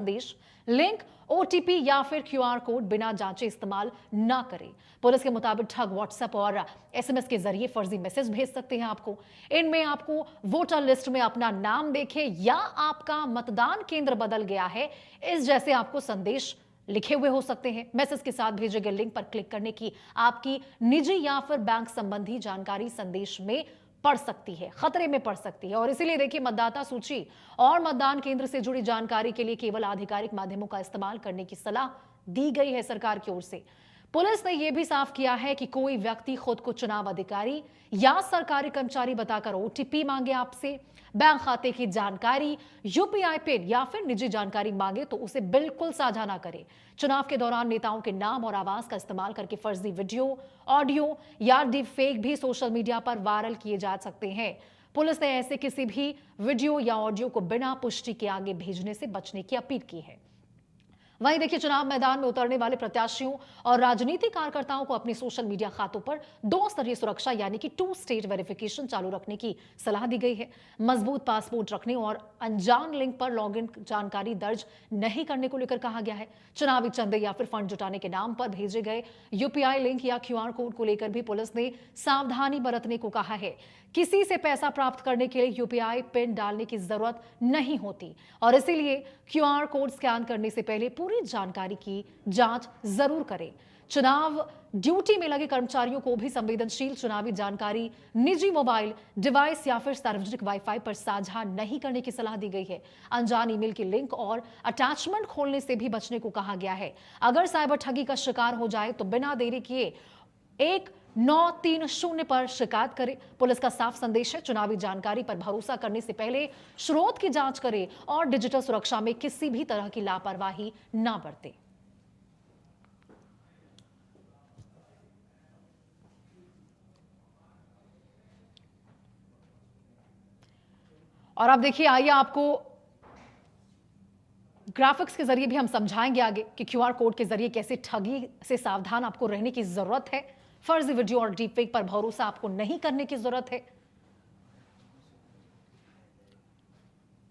संदेश, link, OTP या फिर क्यूआर कोड बिना जांचे इस्तेमाल ना करें। पुलिस के मुताबिक ठग व्हाट्सएप और एसएमएस के जरिए फर्जी मैसेज भेज सकते हैं आपको। इनमें आपको वोटर लिस्ट में अपना नाम देखे या आपका मतदान केंद्र बदल गया है, इस जैसे आपको संदेश लिखे हुए हो सकते हैं। मैसेज के साथ भेजे गए लिंक पर क्लिक करने की आपकी निजी या फिर बैंक संबंधी जानकारी संदेश में पड़ सकती है, खतरे में पड़ सकती है। और इसीलिए देखिए, मतदाता सूची और मतदान केंद्र से जुड़ी जानकारी के लिए केवल आधिकारिक माध्यमों का इस्तेमाल करने की सलाह दी गई है सरकार की ओर से। पुलिस ने यह भी साफ किया है कि कोई व्यक्ति खुद को चुनाव अधिकारी या सरकारी कर्मचारी बताकर ओटीपी मांगे आपसे, बैंक खाते की जानकारी, यूपीआई पिन या फिर निजी जानकारी मांगे तो उसे बिल्कुल साझा ना करें। चुनाव के दौरान नेताओं के नाम और आवाज का इस्तेमाल करके फर्जी वीडियो, ऑडियो या डीप फेक भी सोशल मीडिया पर वायरल किए जा सकते हैं। पुलिस ने ऐसे किसी भी वीडियो या ऑडियो को बिना पुष्टि के आगे भेजने से बचने की अपील की है। वहीं देखिए, चुनाव मैदान में उतरने वाले प्रत्याशियों और राजनीतिक कार्यकर्ताओं को अपने सोशल मीडिया खातों पर 2 स्तरीय सुरक्षा यानी कि 2 स्टेज वेरिफिकेशन चालू रखने की सलाह दी गई है। मजबूत पासपोर्ट रखने और अनजान लिंक पर लॉगिन जानकारी दर्ज नहीं करने को लेकर कहा गया है। चुनावी चंदे या फिर फंड जुटाने के नाम पर भेजे गए यूपीआई लिंक या क्यूआर कोड को लेकर भी पुलिस ने सावधानी बरतने को कहा है। किसी से पैसा प्राप्त करने के लिए यूपीआई पिन डालने की जरूरत नहीं होती और इसीलिए क्यूआर कोड स्कैन करने से पहले पूरी जानकारी की जांच जरूर करें। चुनाव ड्यूटी में लगे कर्मचारियों को भी संवेदनशील चुनावी जानकारी निजी मोबाइल डिवाइस या फिर सार्वजनिक वाईफाई पर साझा नहीं करने की सलाह दी गई है। अनजान ईमेल की लिंक और अटैचमेंट खोलने से भी बचने को कहा गया है। अगर साइबर ठगी का शिकार हो जाए तो बिना देरी किए 1930 पर शिकायत करें। पुलिस का साफ संदेश है, चुनावी जानकारी पर भरोसा करने से पहले स्रोत की जांच करें और डिजिटल सुरक्षा में किसी भी तरह की लापरवाही ना बरतें। और अब देखिए, आइए आपको ग्राफिक्स के जरिए भी हम समझाएंगे आगे कि क्यूआर कोड के जरिए कैसे ठगी से सावधान आपको रहने की जरूरत है। फर्जी वीडियो और डीपफेक पर भरोसा आपको नहीं करने की जरूरत है।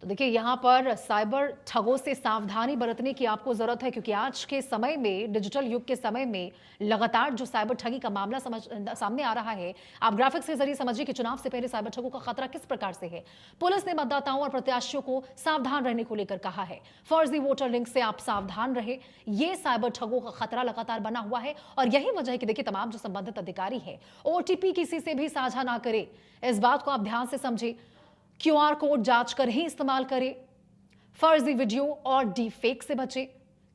तो देखिए, यहां पर साइबर ठगों से सावधानी बरतने की आपको जरूरत है, क्योंकि आज के समय में, डिजिटल युग के समय में लगातार जो साइबर ठगी का मामला सामने आ रहा है। आप ग्राफिक्स के जरिए समझिए कि चुनाव से पहले साइबर ठगों का खतरा किस प्रकार से है। पुलिस ने मतदाताओं और प्रत्याशियों को सावधान रहने को लेकर कहा है। फर्जी वोटर लिंक से आप सावधान रहे। ये साइबर ठगों का खतरा लगातार बना हुआ है और यही वजह है कि देखिए, तमाम जो संबंधित अधिकारी है, ओटीपी किसी से भी साझा ना करे। इस बात को आप ध्यान से समझे। क्यूआर कोड जांच कर ही इस्तेमाल करें। फर्जी वीडियो और डीफेक से बचें।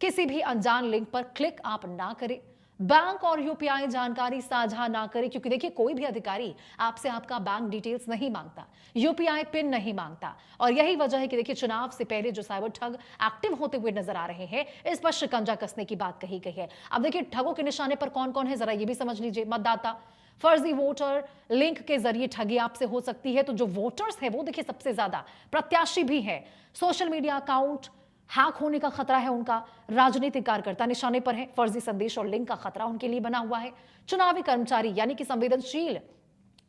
किसी भी अनजान लिंक पर क्लिक आप ना करें। बैंक और यूपीआई जानकारी साझा ना करें, क्योंकि देखिए, कोई भी अधिकारी आपसे आपका बैंक डिटेल्स नहीं मांगता, यूपीआई पिन नहीं मांगता। और यही वजह है कि देखिए, चुनाव से पहले जो साइबर ठग एक्टिव होते हुए नजर आ रहे हैं, इस पर शिकंजा कसने की बात कही गई है। अब देखिए, ठगों के निशाने पर कौन कौन है, जरा ये भी समझ लीजिए। मतदाता, फर्जी वोटर लिंक के जरिए ठगी आपसे हो सकती है, तो जो वोटर्स है वो देखिए सबसे ज्यादा। प्रत्याशी भी है। सोशल मीडिया अकाउंट हैक होने का खतरा है उनका। राजनीतिक कार्यकर्ता निशाने पर है। फर्जी संदेश और लिंक का खतरा उनके लिए बना हुआ है। चुनावी कर्मचारी यानी कि संवेदनशील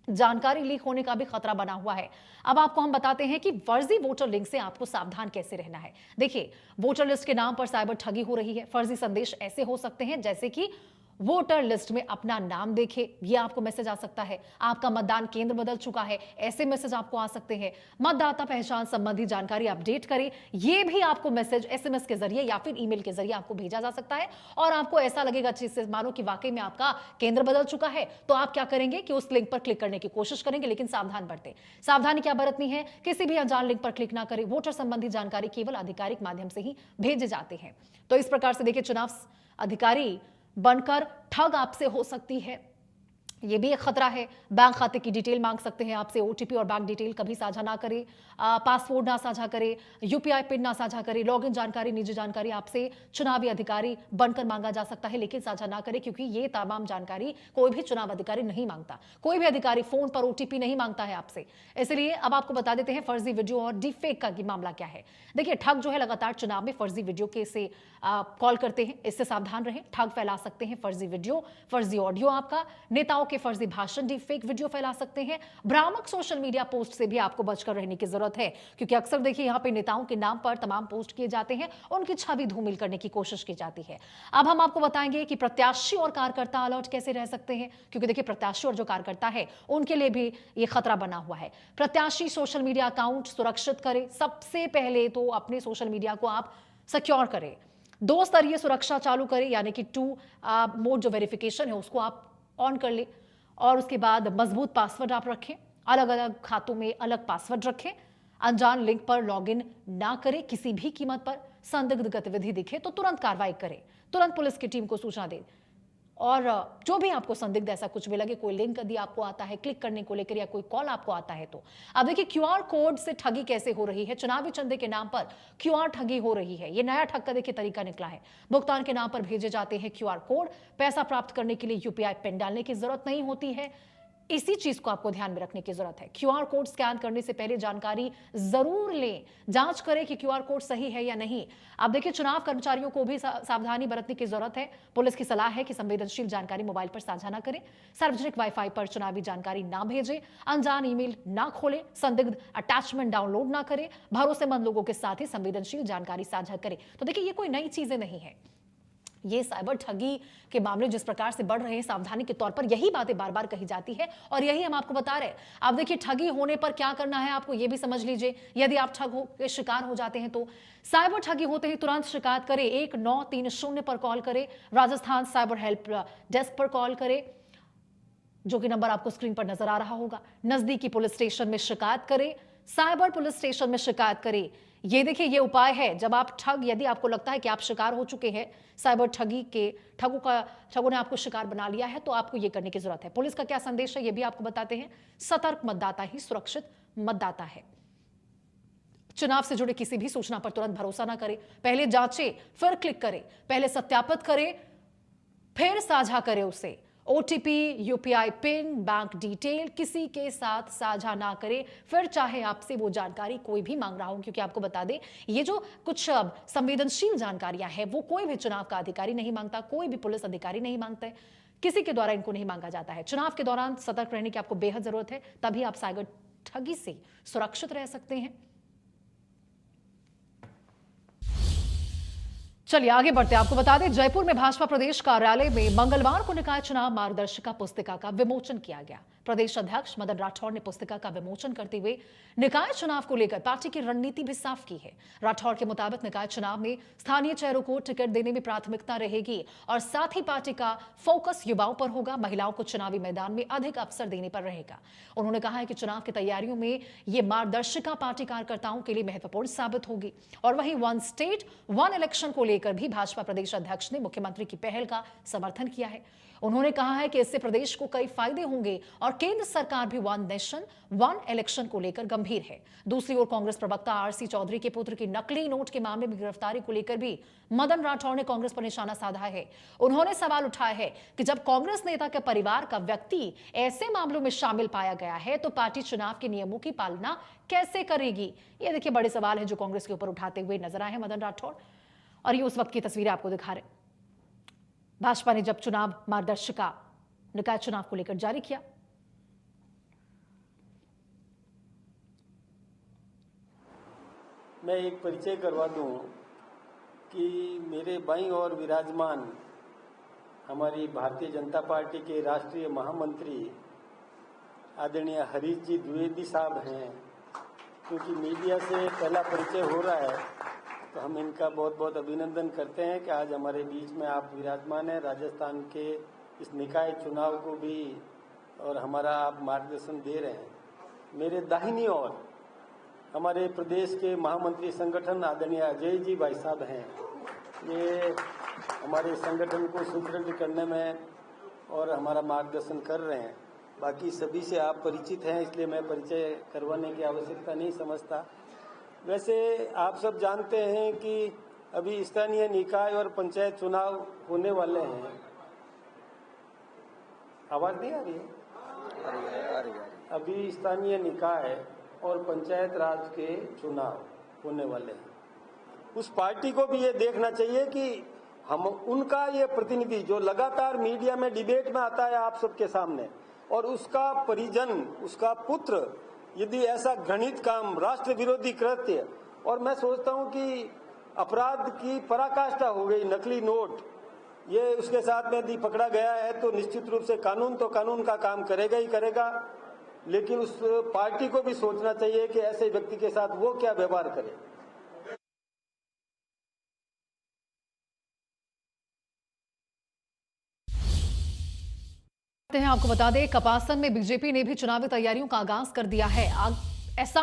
जानकारी लीक होने का भी खतरा बना हुआ है। अब आपको हम बताते हैं कि फर्जी वोटर लिंक से आपको सावधान कैसे रहना है। देखिए, वोटर लिस्ट के नाम पर साइबर ठगी हो रही है। फर्जी संदेश ऐसे हो सकते हैं जैसे कि वोटर लिस्ट में अपना नाम देखे, यह आपको मैसेज आ सकता है। आपका मतदान केंद्र बदल चुका है, ऐसे मैसेज आपको आ सकते हैं। मतदाता पहचान संबंधी जानकारी अपडेट करें, यह भी आपको मैसेज एसएमएस के जरिए या फिर ईमेल के जरिए आपको भेजा जा सकता है। और आपको ऐसा लगेगा जिससे मानो कि वाकई में आपका केंद्र बदल चुका है, तो आप क्या करेंगे कि उस लिंक पर क्लिक करने की कोशिश करेंगे, लेकिन सावधान बरतें। सावधानी क्या बरतनी है? किसी भी अनजान लिंक पर क्लिक ना करें। वोटर संबंधी जानकारी केवल आधिकारिक माध्यम से ही भेजे जाते हैं। तो इस प्रकार से देखिए, चुनाव अधिकारी बनकर ठग आपसे हो सकती है, ये भी एक खतरा है। बैंक खाते की डिटेल मांग सकते हैं आपसे। ओटीपी और बैंक डिटेल कभी साझा ना करें। पासवर्ड ना साझा करें, यूपीआई पिन ना साझा करें। लॉगिन जानकारी, निजी जानकारी आपसे चुनावी अधिकारी बनकर मांगा जा सकता है, लेकिन साझा ना करें, क्योंकि ये तमाम जानकारी कोई भी चुनाव अधिकारी नहीं मांगता। कोई भी अधिकारी फोन पर ओटीपी नहीं मांगता है आपसे। इसलिए अब आपको बता देते हैं फर्जी वीडियो और डीफेक का मामला क्या है। देखिए, ठग जो है लगातार चुनाव में फर्जी वीडियो के से कॉल करते हैं, इससे सावधान रहें। ठग फैला सकते हैं फर्जी वीडियो, फर्जी ऑडियो आपका नेताओं के आपके फर्जी भाषण, डीप फेक वीडियो फैला सकते हैं। भ्रामक सोशल मीडिया पोस्ट से भी आपको बचकर रहने की जरूरत है, क्योंकि अक्सर देखिए यहाँ पे नेताओं के नाम पर तमाम पोस्ट किए जाते हैं, उनकी छवि धूमिल करने की कोशिश की जाती है। अब हम आपको बताएंगे कि प्रत्याशी और कार्यकर्ता अलर्ट कैसे रह सकते हैं, क्योंकि देखिए प्रत्याशी और जो कार्यकर्ता है उनके लिए भी ये खतरा बना हुआ है। प्रत्याशी सोशल मीडिया अकाउंट सुरक्षित करें। सबसे पहले तो अपने सोशल मीडिया को आप सिक्योर करें, 2 स्तरीय सुरक्षा चालू करें, यानी कि 2 मोड जो वेरिफिकेशन है उसको आप ऑन कर ले, और उसके बाद मजबूत पासवर्ड आप रखें, अलग अलग खातों में अलग पासवर्ड रखें, अनजान लिंक पर लॉगिन ना करें, किसी भी कीमत पर संदिग्ध गतिविधि दिखे तो तुरंत कार्रवाई करें, तुरंत पुलिस की टीम को सूचना दें, और जो भी आपको संदिग्ध ऐसा कुछ भी लगे, कोई लिंक यदि आपको आता है क्लिक करने को लेकर या कोई कॉल आपको आता है तो। अब देखिए क्यूआर कोड से ठगी कैसे हो रही है। चुनावी चंदे के नाम पर क्यूआर ठगी हो रही है। ये नया ठग का देखिए तरीका निकला है। भुगतान के नाम पर भेजे जाते हैं क्यूआर कोड। पैसा प्राप्त करने के लिए यूपीआई पिन डालने की जरूरत नहीं होती है। इसी चीज को आपको ध्यान में रखने की जरूरत है। क्यूआर कोड स्कैन करने से पहले जानकारी जरूर लें, जांच करें कि क्यूआर कोड सही है या नहीं। अब देखिए चुनाव कर्मचारियों को भी सावधानी बरतने की जरूरत है। पुलिस की सलाह है कि संवेदनशील जानकारी मोबाइल पर साझा ना करें, सार्वजनिक वाईफाई पर चुनावी जानकारी ना भेजें, अनजान ईमेल ना खोलें, संदिग्ध अटैचमेंट डाउनलोड ना करें, भरोसेमंद लोगों के साथ ही संवेदनशील जानकारी साझा करें। तो देखिए ये कोई नई चीजें नहीं है। ये साइबर ठगी के मामले जिस प्रकार से बढ़ रहे हैं, सावधानी के तौर पर यही बातें बार बार कही जाती है और यही हम आपको बता रहे हैं। अब देखिए ठगी होने पर क्या करना है आपको ये भी समझ लीजिए। यदि आप ठग के शिकार हो जाते हैं तो साइबर ठगी होते ही तुरंत शिकायत करें, 1930 पर कॉल करें, राजस्थान साइबर हेल्प डेस्क पर कॉल करें, जो कि नंबर आपको स्क्रीन पर नजर आ रहा होगा। नजदीकी पुलिस स्टेशन में शिकायत करें, साइबर पुलिस स्टेशन में शिकायत करें। ये देखिए ये उपाय है। जब आप यदि आपको लगता है कि आप शिकार हो चुके हैं साइबर ठगी के, ठगों ने आपको शिकार बना लिया है, तो आपको ये करने की जरूरत है। पुलिस का क्या संदेश है ये भी आपको बताते हैं। सतर्क मतदाता ही सुरक्षित मतदाता है। चुनाव से जुड़े किसी भी सूचना पर तुरंत भरोसा ना करें, पहले जांचें फिर क्लिक करें, पहले सत्यापित करें फिर साझा करें उसे। OTP, UPI pin, bank detail किसी के साथ साझा ना करें, फिर चाहे आपसे वो जानकारी कोई भी मांग रहा हो। क्योंकि आपको बता दें ये जो कुछ संवेदनशील जानकारियां हैं वो कोई भी चुनाव का अधिकारी नहीं मांगता, कोई भी पुलिस अधिकारी नहीं मांगता है, किसी के द्वारा इनको नहीं मांगा जाता है। चुनाव के दौरान सतर्क रहने की आपको बेहद जरूरत है, तभी आप साइबर ठगी से सुरक्षित रह सकते हैं। चलिए आगे बढ़ते हैं। आपको बता दें जयपुर में भाजपा प्रदेश कार्यालय में मंगलवार को निकाय चुनाव मार्गदर्शिका पुस्तिका का विमोचन किया गया। प्रदेश अध्यक्ष मदन राठौड़ ने पुस्तिका का विमोचन करते हुए निकाय चुनाव को लेकर पार्टी की रणनीति भी साफ की है। राठौड़ के मुताबिक निकाय चुनाव में स्थानीय चेहरों को टिकट देने में प्राथमिकता रहेगी और साथ ही पार्टी का फोकस युवाओं पर होगा, महिलाओं को चुनावी मैदान में अधिक अवसर देने पर रहेगा। उन्होंने कहा है कि चुनाव की तैयारियों में ये मार्गदर्शिका पार्टी कार्यकर्ताओं के लिए महत्वपूर्ण साबित होगी। और वहीं 1 स्टेट 1 इलेक्शन को लेकर भी भाजपा प्रदेश अध्यक्ष ने मुख्यमंत्री की पहल का समर्थन किया है। उन्होंने कहा है कि इससे प्रदेश को कई फायदे होंगे और केंद्र सरकार भी 1 नेशन 1 इलेक्शन को लेकर गंभीर है। दूसरी ओर कांग्रेस प्रवक्ता आरसी चौधरी के पुत्र की नकली नोट के मामले में गिरफ्तारी को लेकर भी मदन राठौड़ ने कांग्रेस पर निशाना साधा है। उन्होंने सवाल उठाया है कि जब कांग्रेस नेता के परिवार का व्यक्ति ऐसे मामलों में शामिल पाया गया है तो पार्टी चुनाव के नियमों की पालना कैसे करेगी। ये देखिए बड़े सवाल है जो कांग्रेस के ऊपर उठाते हुए नजर आए हैं मदन राठौड़। और ये उस वक्त की तस्वीरें आपको दिखा रहे। भाजपा ने जब चुनाव मार्गदर्शिका निकाय चुनाव को लेकर जारी किया, मैं एक परिचय करवा दूं कि मेरे बाईं ओर विराजमान हमारी भारतीय जनता पार्टी के राष्ट्रीय महामंत्री आदरणीय हरीश जी द्विवेदी साहब हैं। क्योंकि मीडिया से पहला परिचय हो रहा है तो हम इनका बहुत बहुत अभिनंदन करते हैं कि आज हमारे बीच में आप विराजमान हैं। राजस्थान के इस निकाय चुनाव को भी और हमारा आप मार्गदर्शन दे रहे हैं। मेरे दाहिनी ओर हमारे प्रदेश के महामंत्री संगठन आदरणीय अजय जी भाई साहब हैं। ये हमारे संगठन को सुदृढ़ करने में और हमारा मार्गदर्शन कर रहे हैं। बाकी सभी से आप परिचित हैं, इसलिए मैं परिचय करवाने की आवश्यकता नहीं समझता। वैसे आप सब जानते हैं कि अभी स्थानीय निकाय और पंचायत चुनाव होने वाले हैं। आवाज नहीं आ रही है? अभी स्थानीय निकाय और पंचायत राज के चुनाव होने वाले हैं। उस पार्टी को भी ये देखना चाहिए कि हम उनका ये प्रतिनिधि जो लगातार मीडिया में डिबेट में आता है आप सबके सामने और उसका परिजन, उसका पुत्र यदि ऐसा घृणित काम, राष्ट्र विरोधी कृत्य, और मैं सोचता हूं कि अपराध की पराकाष्ठा हो गई, नकली नोट, ये उसके साथ में यदि पकड़ा गया है तो निश्चित रूप से कानून तो कानून का काम करेगा ही करेगा, लेकिन उस पार्टी को भी सोचना चाहिए कि ऐसे व्यक्ति के साथ वो क्या व्यवहार करे। हैं आपको बता दें, कपासन में बीजेपी ने भी चुनावी तैयारियों का आगाज कर दिया है। ऐसा